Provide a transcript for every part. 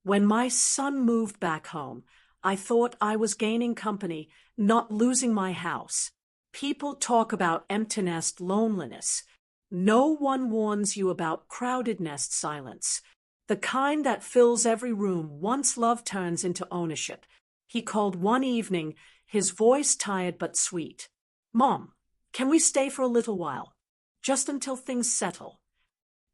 When my son moved back home, I thought I was gaining company, not losing my house. People talk about empty nest loneliness. No one warns you about crowded nest silence, the kind that fills every room once love turns into ownership. He called one evening, his voice tired but sweet. "Mom, can we stay for a little while? Just until things settle?"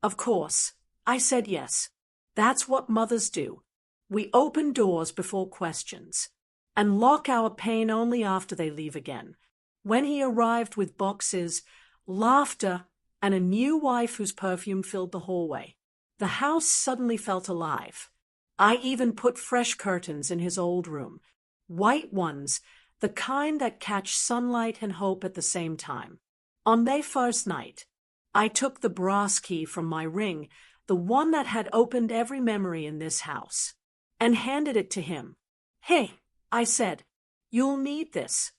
Of course, I said yes. That's what mothers do. We open doors before questions, and lock our pain only after they leave again. When he arrived with boxes, laughter, and a new wife whose perfume filled the hallway, the house suddenly felt alive. I even put fresh curtains in his old room, white ones, the kind that catch sunlight and hope at the same time. On their first night, I took the brass key from my ring, the one that had opened every memory in this house, and handed it to him. "Hey," I said, "you'll need this.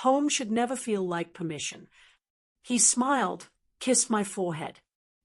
Home should never feel like permission." He smiled, kissed my forehead,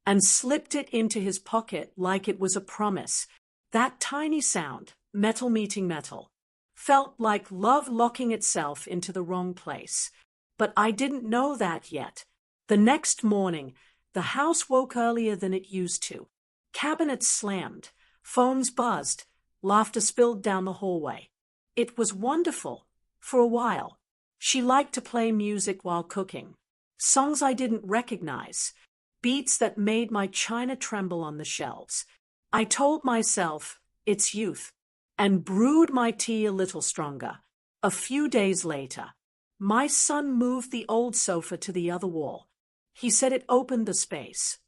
and slipped it into his pocket like it was a promise. That tiny sound, metal meeting metal, felt like love locking itself into the wrong place. But I didn't know that yet. The next morning, the house woke earlier than it used to. Cabinets slammed, phones buzzed, laughter spilled down the hallway. It was wonderful, for a while. She liked to play music while cooking, songs I didn't recognize, beats that made my china tremble on the shelves. I told myself, it's youth, and brewed my tea a little stronger. A few days later, my son moved the old sofa to the other wall. He said it opened the space.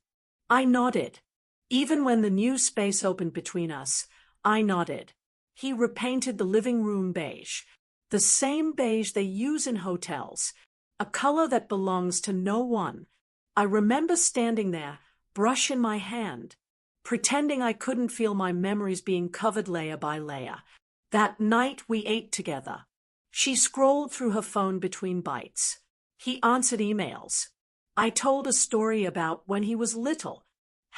I nodded. Even when the new space opened between us, I nodded. He repainted the living room beige, the same beige they use in hotels, a color that belongs to no one. I remember standing there, brush in my hand, pretending I couldn't feel my memories being covered layer by layer. That night we ate together. She scrolled through her phone between bites. He answered emails. I told a story about when he was little,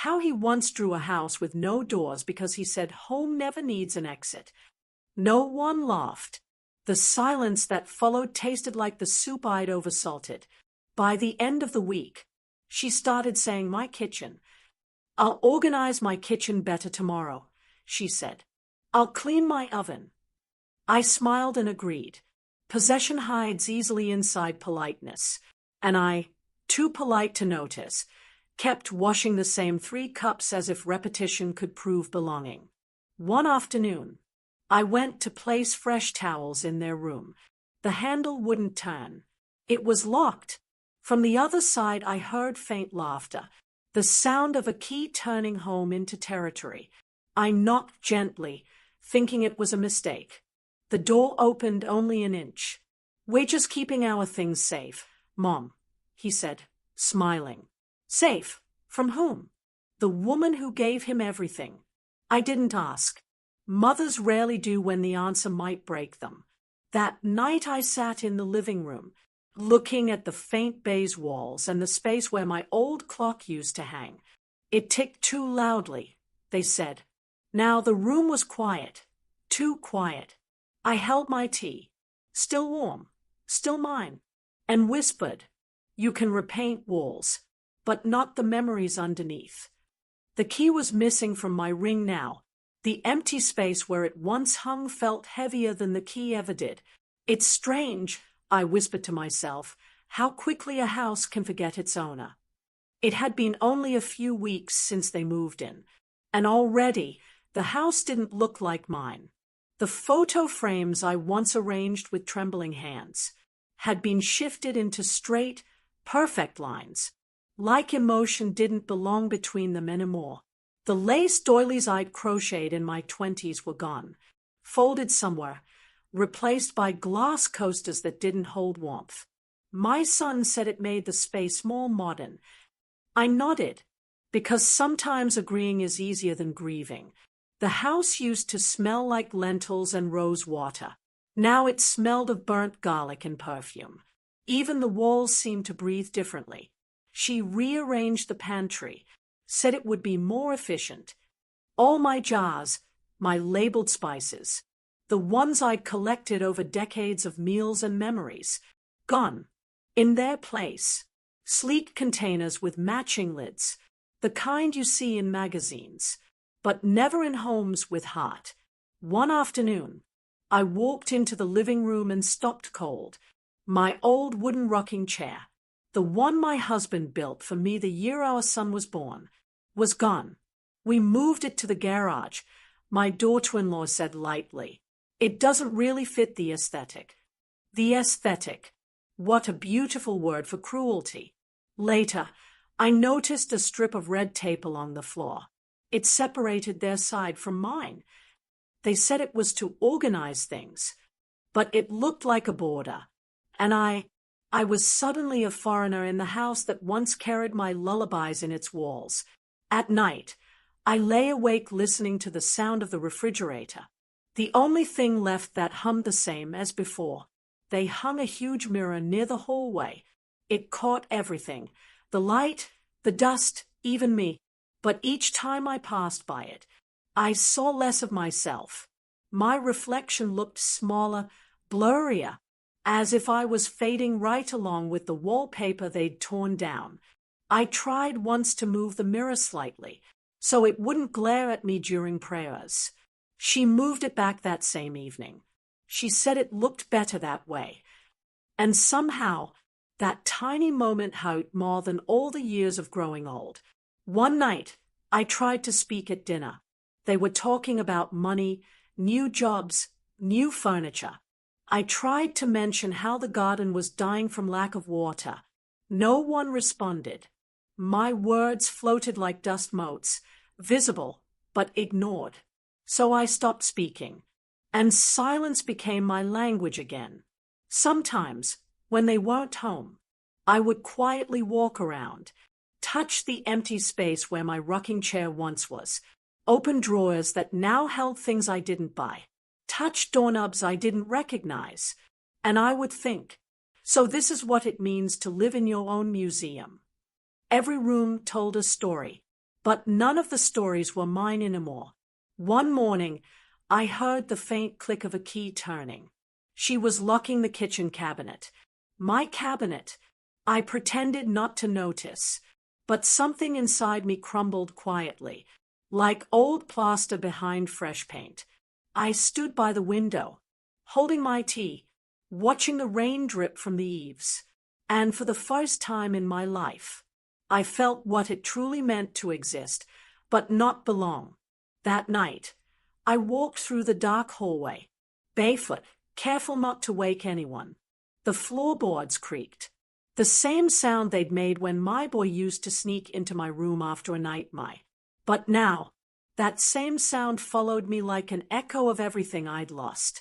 how he once drew a house with no doors because he said home never needs an exit. No one laughed. The silence that followed tasted like the soup I'd oversalted. By the end of the week, she started saying, "My kitchen. I'll organize my kitchen better tomorrow," she said. "I'll clean my oven." I smiled and agreed. Possession hides easily inside politeness, and I, too polite to notice, kept washing the same 3 cups as if repetition could prove belonging. One afternoon, I went to place fresh towels in their room. The handle wouldn't turn. It was locked. From the other side I heard faint laughter, the sound of a key turning home into territory. I knocked gently, thinking it was a mistake. The door opened only an inch. "We're just keeping our things safe, Mom," he said, smiling. "Safe? From whom?" "The woman who gave him everything." I didn't ask. Mothers rarely do when the answer might break them. That night I sat in the living room, looking at the faint beige walls and the space where my old clock used to hang. It ticked too loudly, they said. Now the room was quiet, too quiet. I held my tea, still warm, still mine, and whispered, "You can repaint walls, but not the memories underneath." The key was missing from my ring now. The empty space where it once hung felt heavier than the key ever did. "It's strange," I whispered to myself, "how quickly a house can forget its owner." It had been only a few weeks since they moved in, and already the house didn't look like mine. The photo frames I once arranged with trembling hands had been shifted into straight, perfect lines, like emotion didn't belong between them anymore. The lace doilies I'd crocheted in my 20s were gone, folded somewhere, replaced by glass coasters that didn't hold warmth. My son said it made the space more modern. I nodded, because sometimes agreeing is easier than grieving. The house used to smell like lentils and rose water. Now it smelled of burnt garlic and perfume. Even the walls seemed to breathe differently. She rearranged the pantry, said it would be more efficient. All my jars, my labeled spices, the ones I'd collected over decades of meals and memories, gone. In their place, sleek containers with matching lids, the kind you see in magazines, but never in homes with heart. One afternoon, I walked into the living room and stopped cold. My old wooden rocking chair, the one my husband built for me the year our son was born, was gone. We moved it to the garage, my daughter-in-law said lightly. It doesn't really fit the aesthetic. The aesthetic. What a beautiful word for cruelty. Later, I noticed a strip of red tape along the floor. It separated their side from mine. They said it was to organize things, but it looked like a border. And I was suddenly a foreigner in the house that once carried my lullabies in its walls. At night, I lay awake listening to the sound of the refrigerator. The only thing left that hummed the same as before. They hung a huge mirror near the hallway. It caught everything, the light, the dust, even me. But each time I passed by it, I saw less of myself. My reflection looked smaller, blurrier, as if I was fading right along with the wallpaper they'd torn down. I tried once to move the mirror slightly, so it wouldn't glare at me during prayers. She moved it back that same evening. She said it looked better that way. And somehow, that tiny moment hurt more than all the years of growing old. One night, I tried to speak at dinner. They were talking about money, new jobs, new furniture. I tried to mention how the garden was dying from lack of water. No one responded. My words floated like dust motes, visible but ignored. So I stopped speaking, and silence became my language again. Sometimes, when they weren't home, I would quietly walk around, touch the empty space where my rocking chair once was, open drawers that now held things I didn't buy, touch doorknobs I didn't recognize, and I would think, so this is what it means to live in your own museum. Every room told a story, but none of the stories were mine anymore. One morning, I heard the faint click of a key turning. She was locking the kitchen cabinet. My cabinet. I pretended not to notice, but something inside me crumbled quietly, like old plaster behind fresh paint. I stood by the window, holding my tea, watching the rain drip from the eaves, and for the first time in my life, I felt what it truly meant to exist, but not belong. That night, I walked through the dark hallway, barefoot, careful not to wake anyone. The floorboards creaked, the same sound they'd made when my boy used to sneak into my room after a nightmare. But now, that same sound followed me like an echo of everything I'd lost.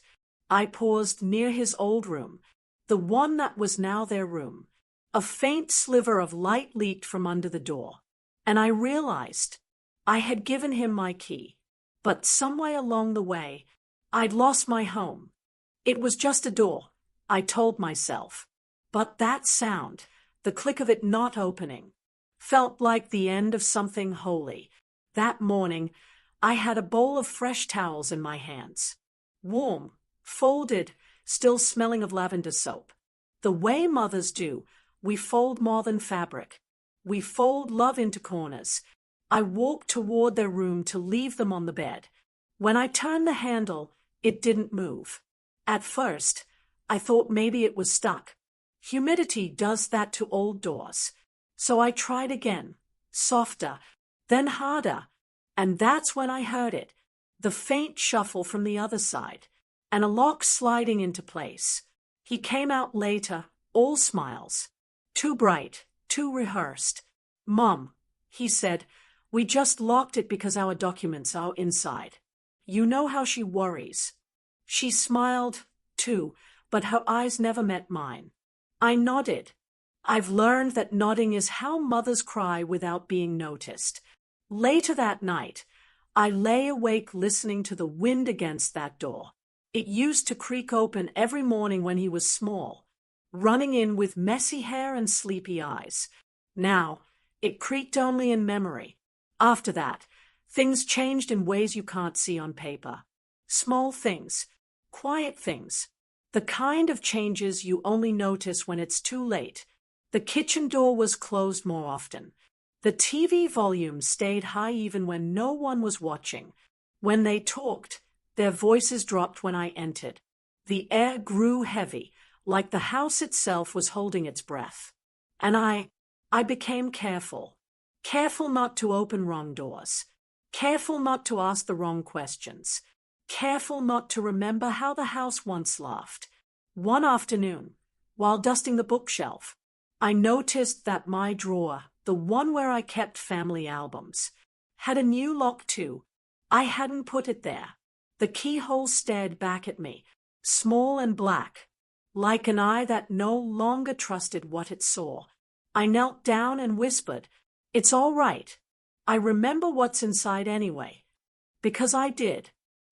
I paused near his old room, the one that was now their room. A faint sliver of light leaked from under the door, and I realized I had given him my key. But somewhere along the way, I'd lost my home. It was just a door, I told myself. But that sound, the click of it not opening, felt like the end of something holy. That morning, I had a bowl of fresh towels in my hands. Warm, folded, still smelling of lavender soap. The way mothers do, we fold more than fabric. We fold love into corners. I walked toward their room to leave them on the bed. When I turned the handle, it didn't move. At first, I thought maybe it was stuck. Humidity does that to old doors. So I tried again, softer, then harder, and that's when I heard it, the faint shuffle from the other side, and a lock sliding into place. He came out later, all smiles. Too bright, too rehearsed. "Mom," he said, "we just locked it because our documents are inside. You know how she worries." She smiled, too, but her eyes never met mine. I nodded. I've learned that nodding is how mothers cry without being noticed. Later that night, I lay awake listening to the wind against that door. It used to creak open every morning when he was small, running in with messy hair and sleepy eyes. Now, it creaked only in memory. After that, Things changed in ways you can't see on paper. Small things, quiet things, the kind of changes you only notice when it's too late. The kitchen door was closed more often. The TV volume stayed high even when no one was watching. When they talked, their voices dropped when I entered. The air grew heavy, like the house itself was holding its breath. And I became careful. Careful not to open wrong doors. Careful not to ask the wrong questions. Careful not to remember how the house once laughed. One afternoon, while dusting the bookshelf, I noticed that my drawer, the one where I kept family albums, had a new lock too. I hadn't put it there. The keyhole stared back at me, small and black, like an eye that no longer trusted what it saw. I knelt down and whispered, "It's all right. I remember what's inside anyway." Because I did.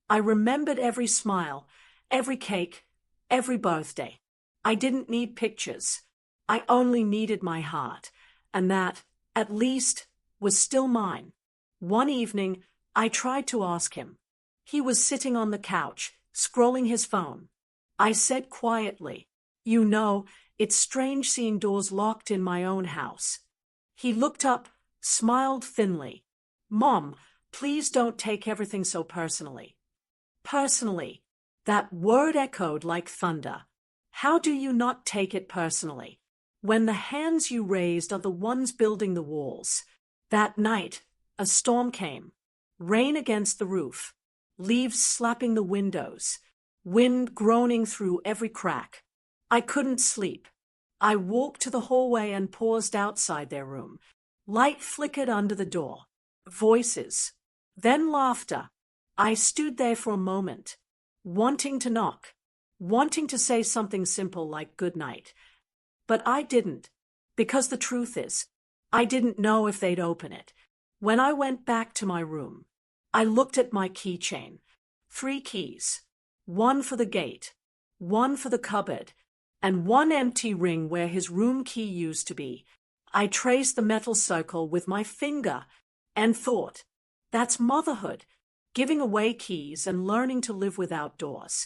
I remembered every smile, every cake, every birthday. I didn't need pictures. I only needed my heart, and that, at least, was still mine. One evening, I tried to ask him. He was sitting on the couch, scrolling his phone. I said quietly, "You know, it's strange seeing doors locked in my own house." He looked up, smiled thinly. "Mom, please don't take everything so personally." Personally. That word echoed like thunder. How do you not take it personally, when the hands you raised are the ones building the walls? That night, a storm came. Rain against the roof, leaves slapping the windows, wind groaning through every crack. I couldn't sleep. I walked to the hallway and paused outside their room. Light flickered under the door. Voices. Then laughter. I stood there for a moment, wanting to knock, wanting to say something simple like good night. But I didn't, because the truth is, I didn't know if they'd open it. When I went back to my room, I looked at my keychain. 3 keys. 1 for the gate, 1 for the cupboard, and 1 empty ring where his room key used to be. I traced the metal circle with my finger and thought, that's motherhood, giving away keys and learning to live without doors.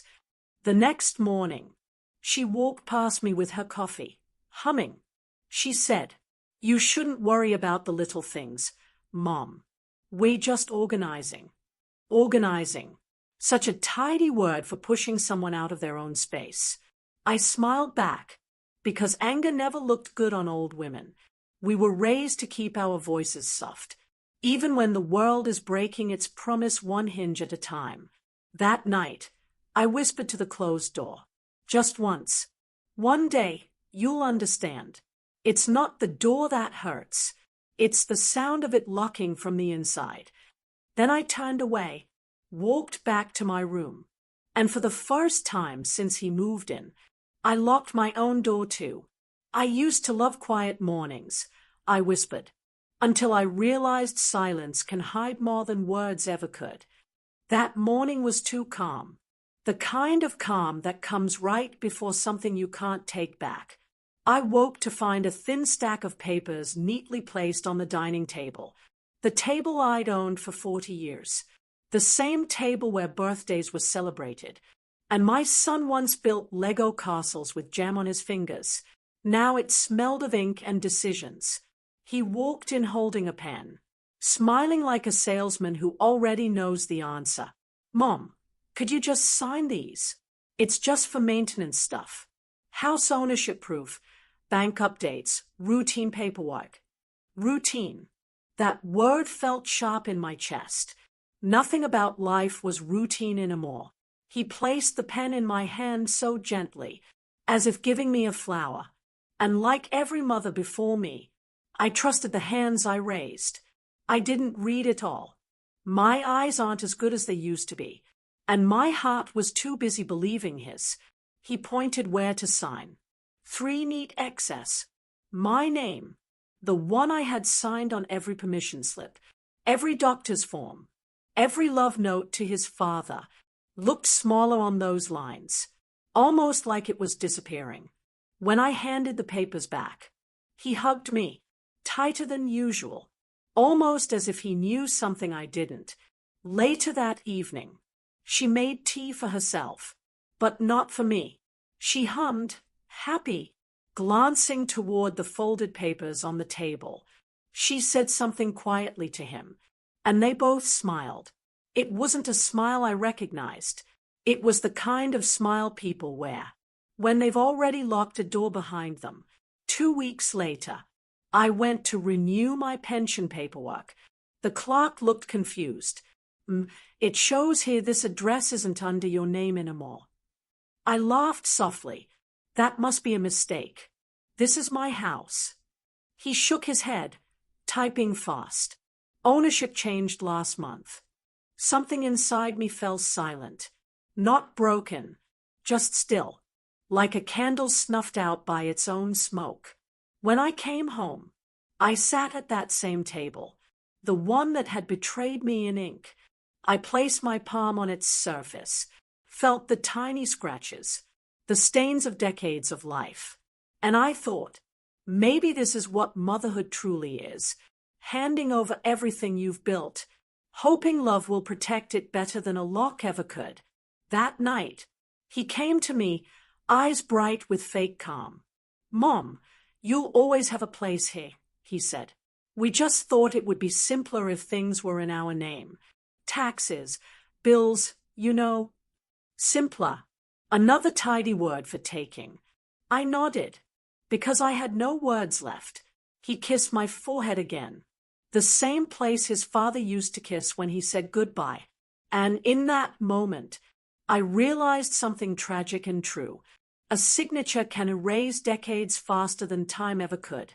The next morning, she walked past me with her coffee, humming. She said, "You shouldn't worry about the little things, Mom. We're just organizing." Organizing. Such a tidy word for pushing someone out of their own space. I smiled back, because anger never looked good on old women. We were raised to keep our voices soft, even when the world is breaking its promise one hinge at a time. That night, I whispered to the closed door. Just once. "One day, you'll understand. It's not the door that hurts. It's the sound of it locking from the inside." Then I turned away, walked back to my room, and for the first time since he moved in, I locked my own door too. "I used to love quiet mornings," I whispered, "until I realized silence can hide more than words ever could." That morning was too calm. The kind of calm that comes right before something you can't take back. I woke to find a thin stack of papers neatly placed on the dining table. The table I'd owned for 40 years. The same table where birthdays were celebrated. And my son once built Lego castles with jam on his fingers. Now it smelled of ink and decisions. He walked in holding a pen, smiling like a salesman who already knows the answer. "Mom, could you just sign these? It's just for maintenance stuff. House ownership proof, bank updates, routine paperwork." Routine. That word felt sharp in my chest. Nothing about life was routine anymore. He placed the pen in my hand so gently, as if giving me a flower. And like every mother before me, I trusted the hands I raised. I didn't read it all. My eyes aren't as good as they used to be, and my heart was too busy believing his. He pointed where to sign. 3 neat X's. My name. The one I had signed on every permission slip, every doctor's form, every love note to his father, looked smaller on those lines, almost like it was disappearing. When I handed the papers back, he hugged me, tighter than usual, almost as if he knew something I didn't. Later that evening, she made tea for herself, but not for me. She hummed, happy, glancing toward the folded papers on the table. She said something quietly to him, and they both smiled. It wasn't a smile I recognized. It was the kind of smile people wear when they've already locked a door behind them. 2 weeks later, I went to renew my pension paperwork. The clerk looked confused. It shows here this address isn't under your name anymore. I laughed softly. That must be a mistake. This is my house. He shook his head, typing fast. Ownership changed last month. Something inside me fell silent. Not broken, just still, like a candle snuffed out by its own smoke. When I came home, I sat at that same table, the one that had betrayed me in ink. I placed my palm on its surface, felt the tiny scratches, the stains of decades of life. And I thought, maybe this is what motherhood truly is, handing over everything you've built, hoping love will protect it better than a lock ever could. That night, he came to me, eyes bright with fake calm. Mom, you'll always have a place here, he said. We just thought it would be simpler if things were in our name. Taxes, bills, you know. Simpler. Another tidy word for taking. I nodded, because I had no words left. He kissed my forehead again, the same place his father used to kiss when he said goodbye. And in that moment, I realized something tragic and true. A signature can erase decades faster than time ever could.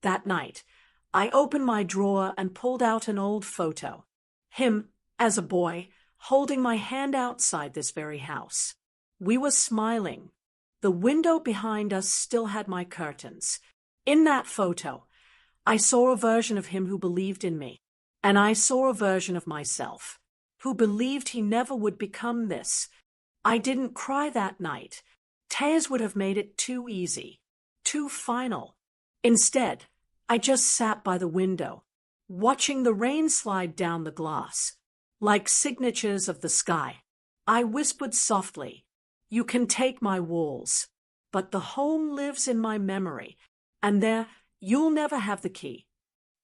That night, I opened my drawer and pulled out an old photo. Him, as a boy, holding my hand outside this very house. We were smiling. The window behind us still had my curtains. In that photo, I saw a version of him who believed in me, and I saw a version of myself, who believed he never would become this. I didn't cry that night. Tears would have made it too easy, too final. Instead, I just sat by the window, watching the rain slide down the glass, like signatures of the sky. I whispered softly, "You can take my walls, but the home lives in my memory, and there you'll never have the key."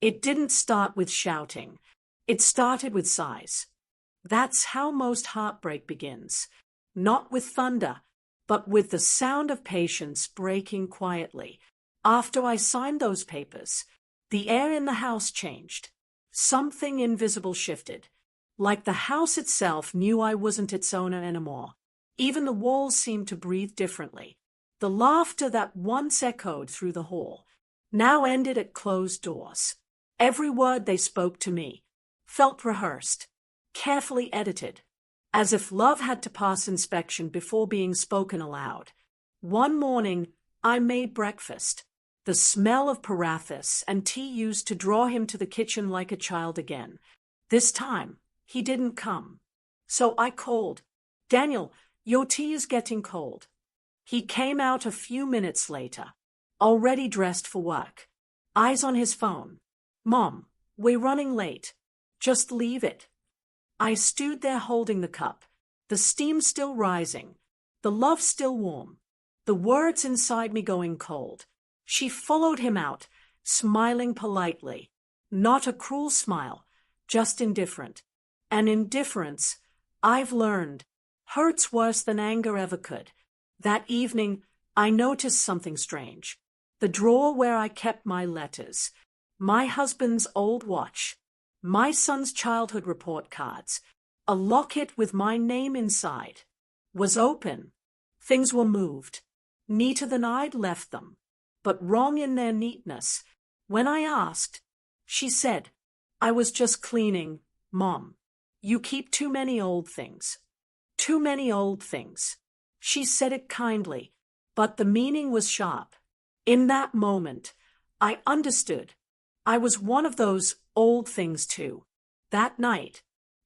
It didn't start with shouting. It started with sighs. That's how most heartbreak begins. Not with thunder, but with the sound of patience breaking quietly. After I signed those papers, the air in the house changed. Something invisible shifted. Like the house itself knew I wasn't its owner anymore. Even the walls seemed to breathe differently. The laughter that once echoed through the hall now ended at closed doors. Every word they spoke to me felt rehearsed, carefully edited, as if love had to pass inspection before being spoken aloud. One morning, I made breakfast. The smell of paraffin and tea used to draw him to the kitchen like a child again. This time, he didn't come. So I called, "Daniel, your tea is getting cold." He came out a few minutes later, already dressed for work, eyes on his phone. "Mom, we're running late. Just leave it." I stood there holding the cup, the steam still rising, the love still warm, the words inside me going cold. She followed him out, smiling politely. Not a cruel smile, just indifferent. And indifference, I've learned, hurts worse than anger ever could. That evening, I noticed something strange. The drawer where I kept my letters, my husband's old watch, my son's childhood report cards, a locket with my name inside, was open. Things were moved, neater than I'd left them, but wrong in their neatness. When I asked, she said, "I was just cleaning, Mom. You keep too many old things. Too many old things." She said it kindly, but the meaning was sharp. In that moment, I understood. I was one of those old things too. That night,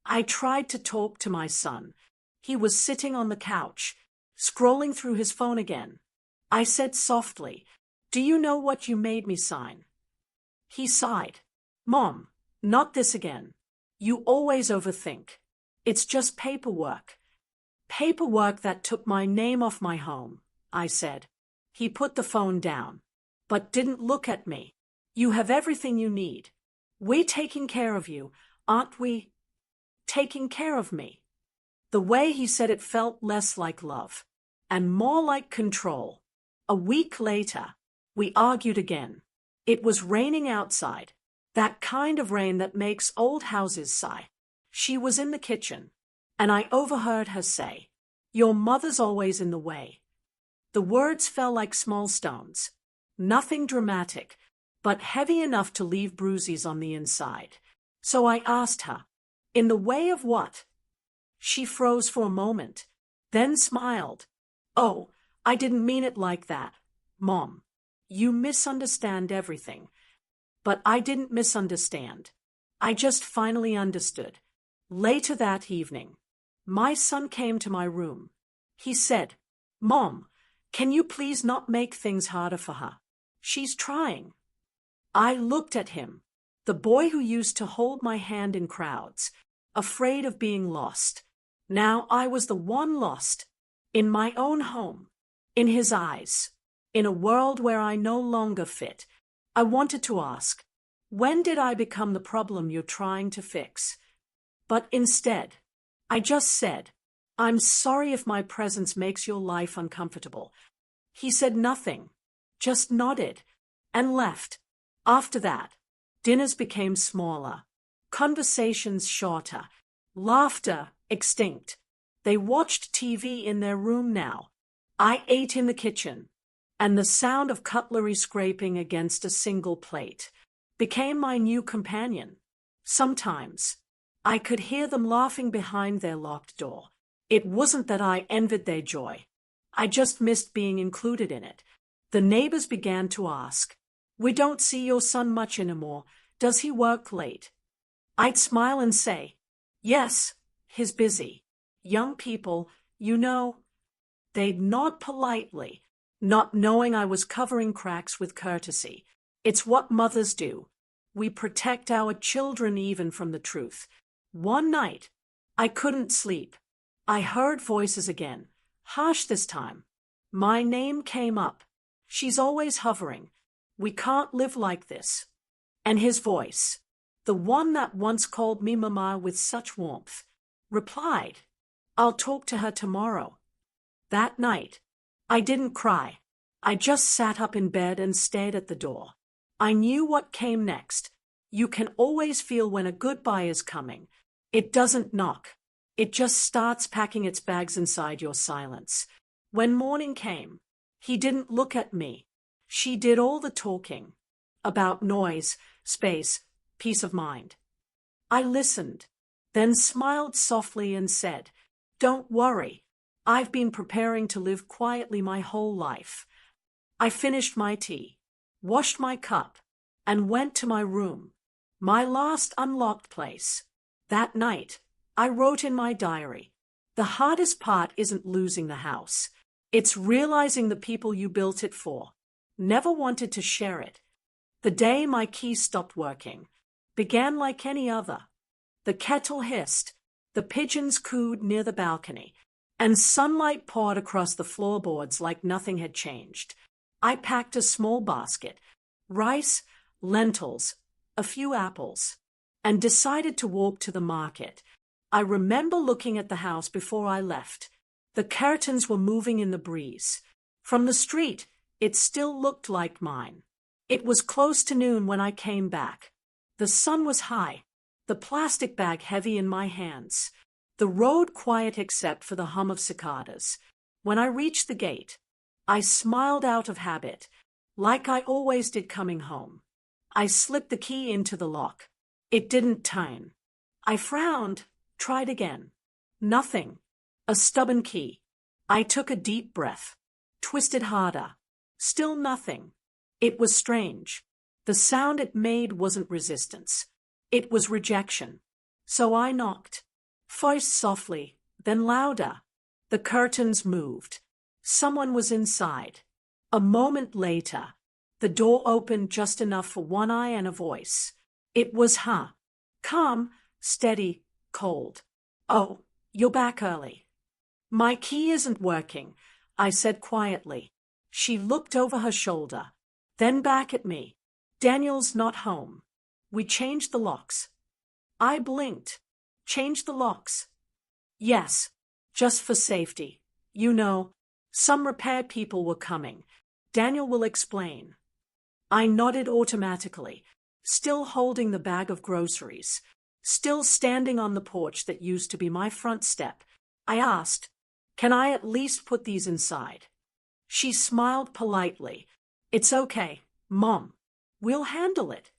I tried to talk to my son. He was sitting on the couch, scrolling through his phone again. I said softly, "Do you know what you made me sign?" He sighed. "Mom, Not this again. You always overthink. It's just paperwork. Paperwork that took my name off my home, I said. He put the phone down, but didn't look at me. You have everything you need. We're taking care of you, aren't we? Taking care of me. The way he said it felt less like love, and more like control. A week later, we argued again. It was raining outside, that kind of rain that makes old houses sigh. She was in the kitchen, and I overheard her say, "Your mother's always in the way." The words fell like small stones. Nothing dramatic, but heavy enough to leave bruises on the inside. So I asked her, "In the way of what?" She froze for a moment, then smiled. "Oh, I didn't mean it like that, Mom. You misunderstand everything." But I didn't misunderstand. I just finally understood. Later that evening, my son came to my room. He said, "Mom, can you please not make things harder for her? She's trying." I looked at him, the boy who used to hold my hand in crowds, afraid of being lost. Now I was the one lost, in my own home, in his eyes, in a world where I no longer fit. I wanted to ask, when did I become the problem you're trying to fix? But instead, I just said, "I'm sorry if my presence makes your life uncomfortable." He said nothing, just nodded, and left. After that, dinners became smaller, conversations shorter, laughter extinct. They watched TV in their room now. I ate in the kitchen, and the sound of cutlery scraping against a single plate became my new companion. Sometimes, I could hear them laughing behind their locked door. It wasn't that I envied their joy. I just missed being included in it. The neighbors began to ask, "We don't see your son much anymore. Does he work late?" I'd smile and say, "Yes, he's busy. Young people, you know." They'd nod politely, not knowing I was covering cracks with courtesy. It's what mothers do. We protect our children even from the truth. One night, I couldn't sleep. I heard voices again, harsh this time. My name came up. "She's always hovering. We can't live like this." And his voice, the one that once called me Mama with such warmth, replied, "I'll talk to her tomorrow." That night, I didn't cry. I just sat up in bed and stared at the door. I knew what came next. You can always feel when a goodbye is coming. It doesn't knock. It just starts packing its bags inside your silence. When morning came, he didn't look at me. She did all the talking. About noise, space, peace of mind. I listened, then smiled softly and said, "Don't worry. I've been preparing to live quietly my whole life." I finished my tea, washed my cup, and went to my room, my last unlocked place. That night, I wrote in my diary, "The hardest part isn't losing the house. It's realizing the people you built it for never wanted to share it." The day my key stopped working began like any other. The kettle hissed, the pigeons cooed near the balcony, and sunlight poured across the floorboards like nothing had changed. I packed a small basket, rice, lentils, a few apples, and decided to walk to the market. I remember looking at the house before I left. The curtains were moving in the breeze. From the street, it still looked like mine. It was close to noon when I came back. The sun was high, the plastic bag heavy in my hands, the road quiet except for the hum of cicadas. When I reached the gate, I smiled out of habit, like I always did coming home. I slipped the key into the lock. It didn't turn. I frowned, tried again. Nothing. A stubborn key. I took a deep breath, twisted harder. Still nothing. It was strange. The sound it made wasn't resistance. It was rejection. So I knocked. First softly, then louder. The curtains moved. Someone was inside. A moment later, the door opened just enough for one eye and a voice. It was her. Calm, steady, cold. Oh, you're back early. My key isn't working, I said quietly. She looked over her shoulder, then back at me. Daniel's not home. We changed the locks. I blinked. Changed the locks? Yes, just for safety. You know, some repair people were coming. Daniel will explain. I nodded automatically, still holding the bag of groceries, still standing on the porch that used to be my front step. I asked, "Can I at least put these inside?" She smiled politely. "It's okay, Mom. We'll handle it."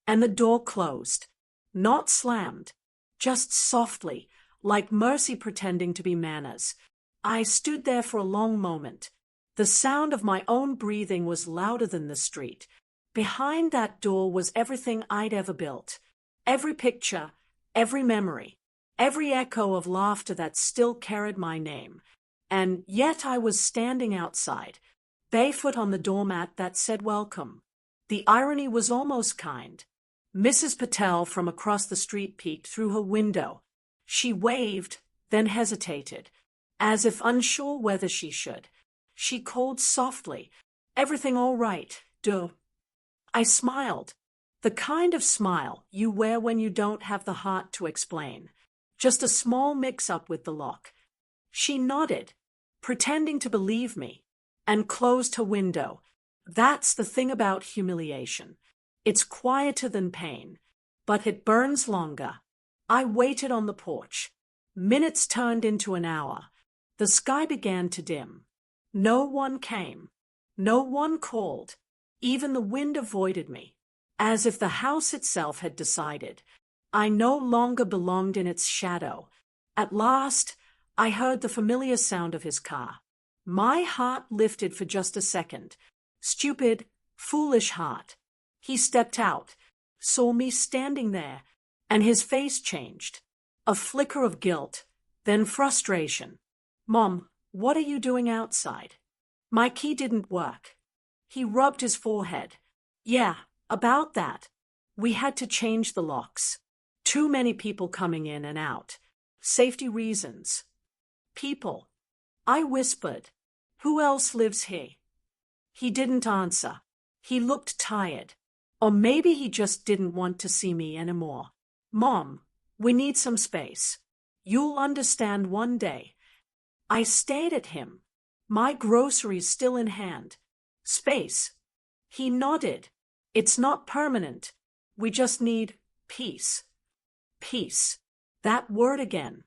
And the door closed. Not slammed, just softly, like mercy pretending to be manners. I stood there for a long moment. The sound of my own breathing was louder than the street. Behind that door was everything I'd ever built. Every picture, every memory, every echo of laughter that still carried my name. And yet I was standing outside, barefoot on the doormat that said welcome. The irony was almost kind. Mrs. Patel from across the street peeked through her window. She waved, then hesitated, as if unsure whether she should. She called softly, "Everything all right, duh?" I smiled, the kind of smile you wear when you don't have the heart to explain. Just a small mix-up with the lock. She nodded, pretending to believe me, and closed her window. That's the thing about humiliation. It's quieter than pain, but it burns longer. I waited on the porch. Minutes turned into an hour. The sky began to dim. No one came. No one called. Even the wind avoided me, as if the house itself had decided. I no longer belonged in its shadow. At last, I heard the familiar sound of his car. My heart lifted for just a second. Stupid, foolish heart. He stepped out, saw me standing there, and his face changed. A flicker of guilt, then frustration. "Mom, what are you doing outside?" My key didn't work. He rubbed his forehead. "Yeah, about that. We had to change the locks. Too many people coming in and out. Safety reasons." "People?" I whispered. "Who else lives here?" He didn't answer. He looked tired. Or maybe he just didn't want to see me anymore. "Mom, we need some space. You'll understand one day." I stared at him, my groceries still in hand. "Space?" He nodded. "It's not permanent. We just need peace." Peace. That word again.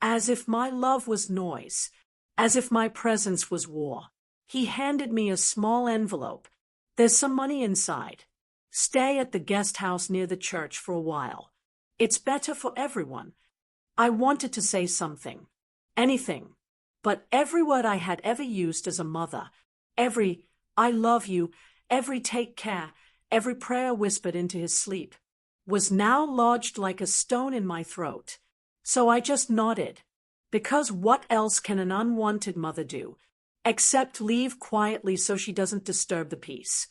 As if my love was noise. As if my presence was war. He handed me a small envelope. "There's some money inside. Stay at the guest house near the church for a while. It's better for everyone." I wanted to say something. Anything. But every word I had ever used as a mother, every "I love you," every "take care," every prayer whispered into his sleep, was now lodged like a stone in my throat. So I just nodded. Because what else can an unwanted mother do, except leave quietly so she doesn't disturb the peace?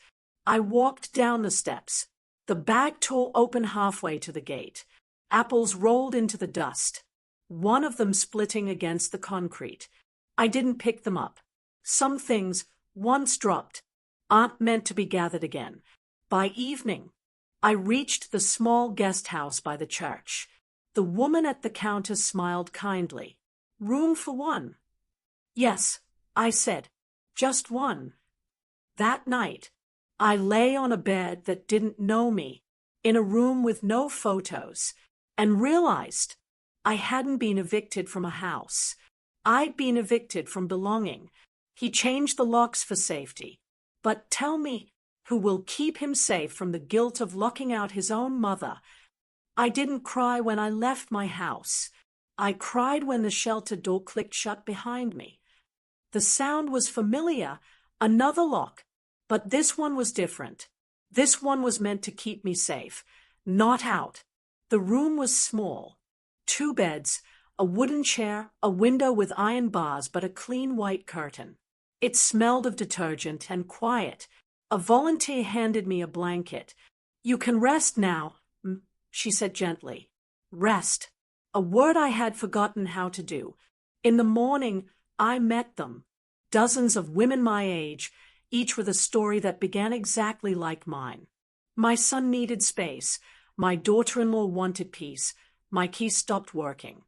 I walked down the steps. The bag tore open halfway to the gate. Apples rolled into the dust, one of them splitting against the concrete. I didn't pick them up. Some things, once dropped, aren't meant to be gathered again. By evening, I reached the small guest house by the church. The woman at the counter smiled kindly. "Room for one?" "Yes," I said. "Just one." That night, I lay on a bed that didn't know me, in a room with no photos, and realized I hadn't been evicted from a house. I'd been evicted from belonging. He changed the locks for safety. But tell me, who will keep him safe from the guilt of locking out his own mother? I didn't cry when I left my house. I cried when the shelter door clicked shut behind me. The sound was familiar, another lock. But this one was different. This one was meant to keep me safe, not out. The room was small. 2 beds, a wooden chair, a window with iron bars but a clean white curtain. It smelled of detergent and quiet. A volunteer handed me a blanket. "You can rest now, she said gently. Rest. A word I had forgotten how to do. In the morning, I met them. Dozens of women my age, each with a story that began exactly like mine. My son needed space. My daughter-in-law wanted peace. My key stopped working.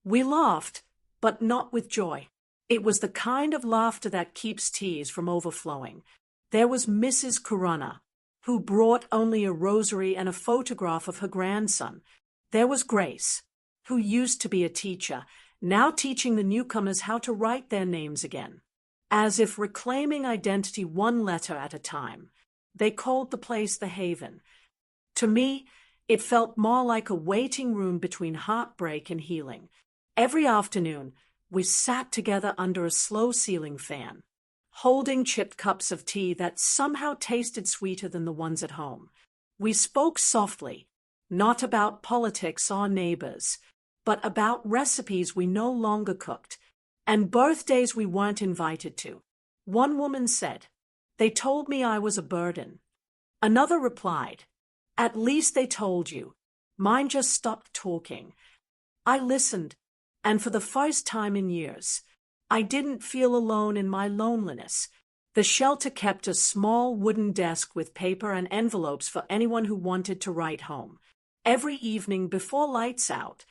We laughed, but not with joy. It was the kind of laughter that keeps tears from overflowing. There was Mrs. Corona, who brought only a rosary and a photograph of her grandson. There was Grace, who used to be a teacher, now teaching the newcomers how to write their names again. As if reclaiming identity one letter at a time, they called the place the Haven. To me, it felt more like a waiting room between heartbreak and healing. Every afternoon, we sat together under a slow ceiling fan, holding chipped cups of tea that somehow tasted sweeter than the ones at home. We spoke softly, not about politics or neighbors, but about recipes we no longer cooked, and birthdays we weren't invited to. One woman said, "They told me I was a burden." Another replied, "At least they told you. Mine just stopped talking." I listened, and for the first time in years, I didn't feel alone in my loneliness. The shelter kept a small wooden desk with paper and envelopes for anyone who wanted to write home. Every evening before lights out,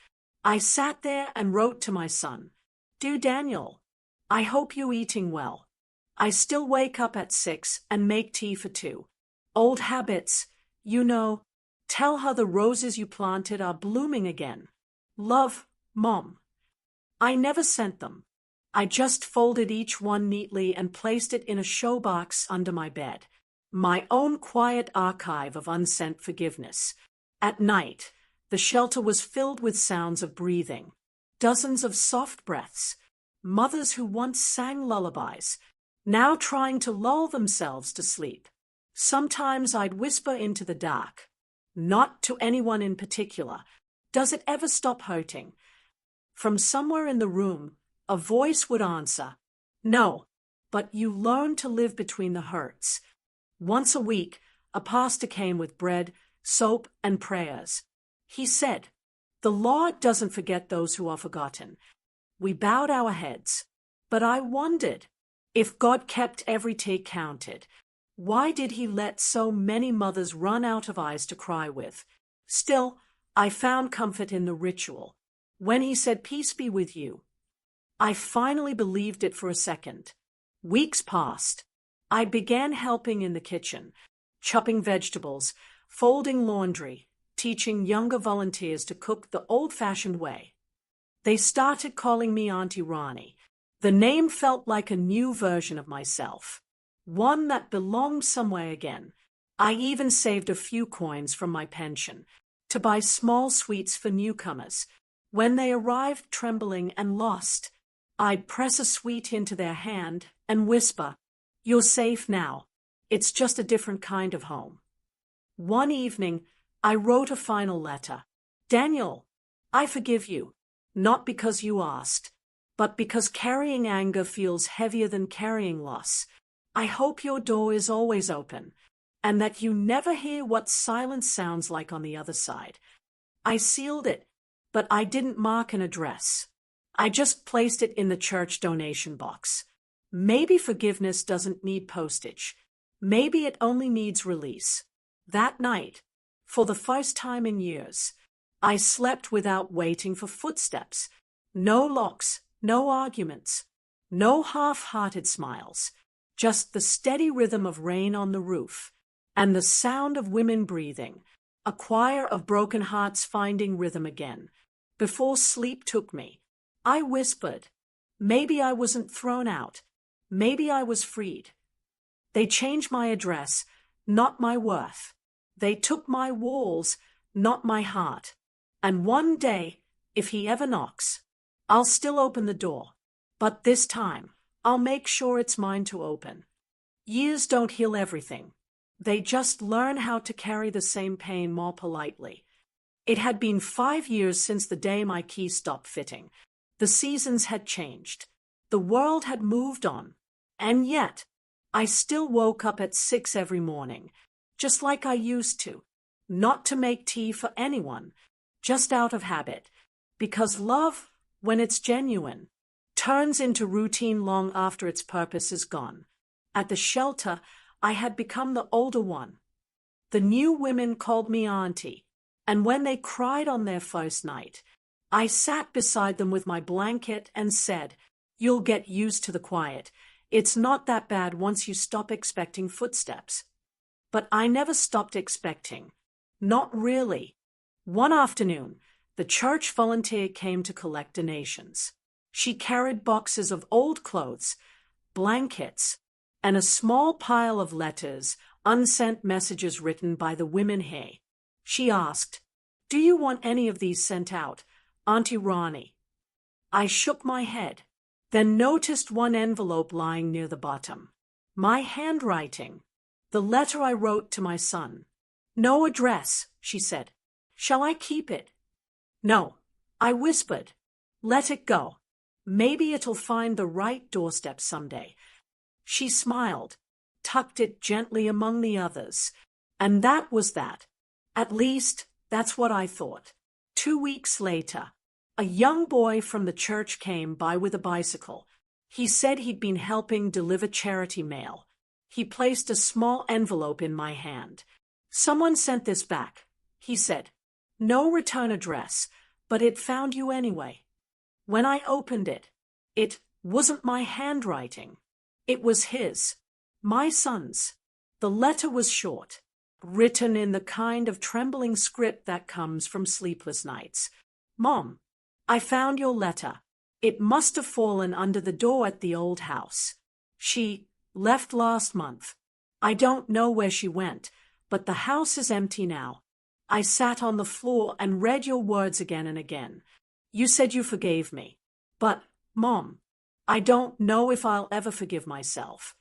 I sat there and wrote to my son, "Dear Daniel, I hope you're eating well. I still wake up at 6 and make tea for 2. Old habits, you know. Tell her the roses you planted are blooming again. Love, Mom." I never sent them. I just folded each one neatly and placed it in a showbox under my bed. My own quiet archive of unsent forgiveness. At night, the shelter was filled with sounds of breathing. Dozens of soft breaths. Mothers who once sang lullabies, now trying to lull themselves to sleep. Sometimes I'd whisper into the dark, not to anyone in particular, "Does it ever stop hurting?" From somewhere in the room, a voice would answer, "No, but you learn to live between the hurts." Once a week, a pastor came with bread, soap, and prayers. He said, "The Lord doesn't forget those who are forgotten." We bowed our heads, but I wondered, if God kept every tear counted, why did he let so many mothers run out of eyes to cry with? Still, I found comfort in the ritual. When he said, "Peace be with you," I finally believed it for a second. Weeks passed. I began helping in the kitchen, chopping vegetables, folding laundry, teaching younger volunteers to cook the old-fashioned way. They started calling me Auntie Ronnie. The name felt like a new version of myself, one that belonged somewhere again. I even saved a few coins from my pension to buy small sweets for newcomers. When they arrived trembling and lost, I'd press a sweet into their hand and whisper, "You're safe now. It's just a different kind of home." One evening, I wrote a final letter. "Daniel, I forgive you, not because you asked, but because carrying anger feels heavier than carrying loss. I hope your door is always open, and that you never hear what silence sounds like on the other side." I sealed it, but I didn't mark an address. I just placed it in the church donation box. Maybe forgiveness doesn't need postage. Maybe it only needs release. That night, for the first time in years, I slept without waiting for footsteps. No locks, no arguments, no half-hearted smiles, just the steady rhythm of rain on the roof and the sound of women breathing, a choir of broken hearts finding rhythm again. Before sleep took me, I whispered, maybe I wasn't thrown out, maybe I was freed. They changed my address, not my worth. They took my walls, not my heart. And one day, if he ever knocks, I'll still open the door. But this time, I'll make sure it's mine to open. Years don't heal everything. They just learn how to carry the same pain more politely. It had been 5 years since the day my key stopped fitting. The seasons had changed. The world had moved on. And yet, I still woke up at 6 every morning, just like I used to. not to make tea for anyone, just out of habit, because love, when it's genuine, turns into routine long after its purpose is gone. At the shelter, I had become the older one. The new women called me auntie, and when they cried on their first night, I sat beside them with my blanket and said, "You'll get used to the quiet. It's not that bad once you stop expecting footsteps." But I never stopped expecting. Not really. One afternoon, the church volunteer came to collect donations. She carried boxes of old clothes, blankets, and a small pile of letters, unsent messages written by the women here. She asked, "Do you want any of these sent out, Auntie Ronnie?" I shook my head, then noticed one envelope lying near the bottom. My handwriting. The letter I wrote to my son. "No address," she said. "Shall I keep it?" "No," I whispered. "Let it go. Maybe it'll find the right doorstep someday." She smiled, tucked it gently among the others, and that was that. At least, that's what I thought. 2 weeks later, a young boy from the church came by with a bicycle. He said he'd been helping deliver charity mail. He placed a small envelope in my hand. "Someone sent this back," he said. "No return address, but it found you anyway." When I opened it, it wasn't my handwriting. It was his, my son's. The letter was short, written in the kind of trembling script that comes from sleepless nights. "Mom, I found your letter. It must have fallen under the door at the old house. She left last month. I don't know where she went, but the house is empty now. I sat on the floor and read your words again and again. You said you forgave me. But, Mom, I don't know if I'll ever forgive myself.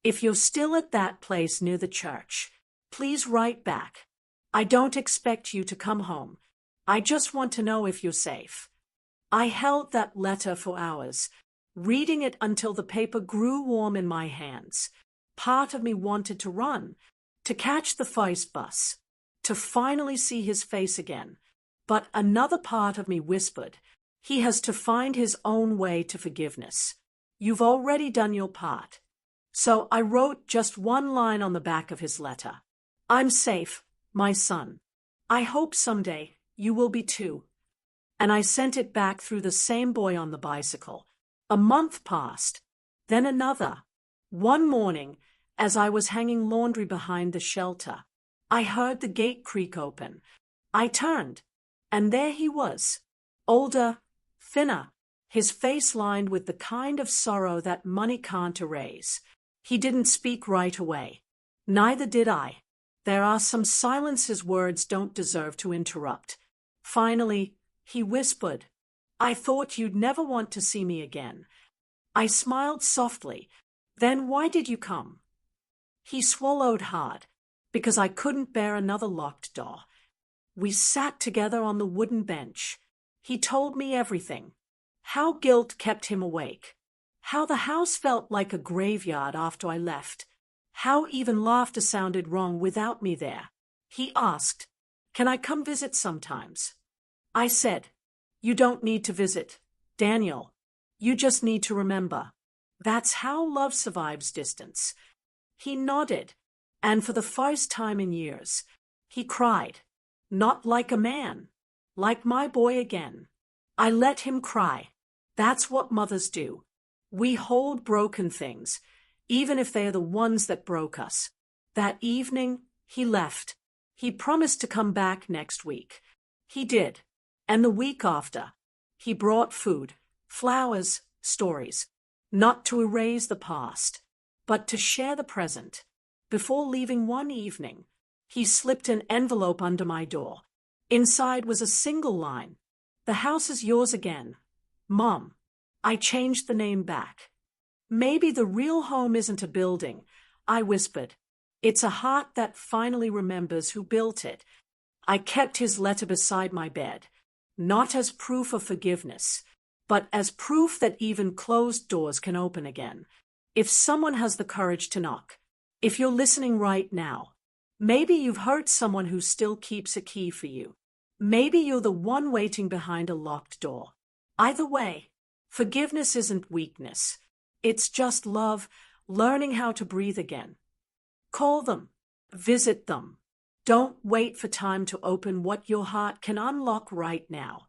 If you're still at that place near the church, please write back. I don't expect you to come home. I just want to know if you're safe." I held that letter for hours, reading it until the paper grew warm in my hands. Part of me wanted to run, to catch the first bus, to finally see his face again. But another part of me whispered, he has to find his own way to forgiveness. You've already done your part. So I wrote just one line on the back of his letter. "I'm safe, my son. I hope someday you will be too." And I sent it back through the same boy on the bicycle. A month passed, then another. One morning, as I was hanging laundry behind the shelter, I heard the gate creak open. I turned, and there he was, older, thinner, his face lined with the kind of sorrow that money can't erase. He didn't speak right away. Neither did I. There are some silences words don't deserve to interrupt. Finally, he whispered, "I thought you'd never want to see me again." I smiled softly. "Then why did you come?" He swallowed hard, because I couldn't bear another locked door. We sat together on the wooden bench. He told me everything. How guilt kept him awake. How the house felt like a graveyard after I left. How even laughter sounded wrong without me there. He asked, "Can I come visit sometimes?" I said, "You don't need to visit, Daniel. You just need to remember. That's how love survives distance." He nodded, and for the first time in years, he cried. Not like a man, like my boy again. I let him cry. That's what mothers do. We hold broken things, even if they are the ones that broke us. That evening, he left. He promised to come back next week. He did. And the week after, he brought food, flowers, stories, not to erase the past, but to share the present. Before leaving one evening, he slipped an envelope under my door. Inside was a single line. "The house is yours again. Mom." I changed the name back. "Maybe the real home isn't a building," I whispered. "It's a heart that finally remembers who built it." I kept his letter beside my bed, not as proof of forgiveness, but as proof that even closed doors can open again. If someone has the courage to knock, if you're listening right now, Maybe you've hurt someone who still keeps a key for you. Maybe you're the one waiting behind a locked door. Either way, forgiveness isn't weakness. It's just love, learning how to breathe again. Call them. Visit them. Don't wait for time to open what your heart can unlock right now.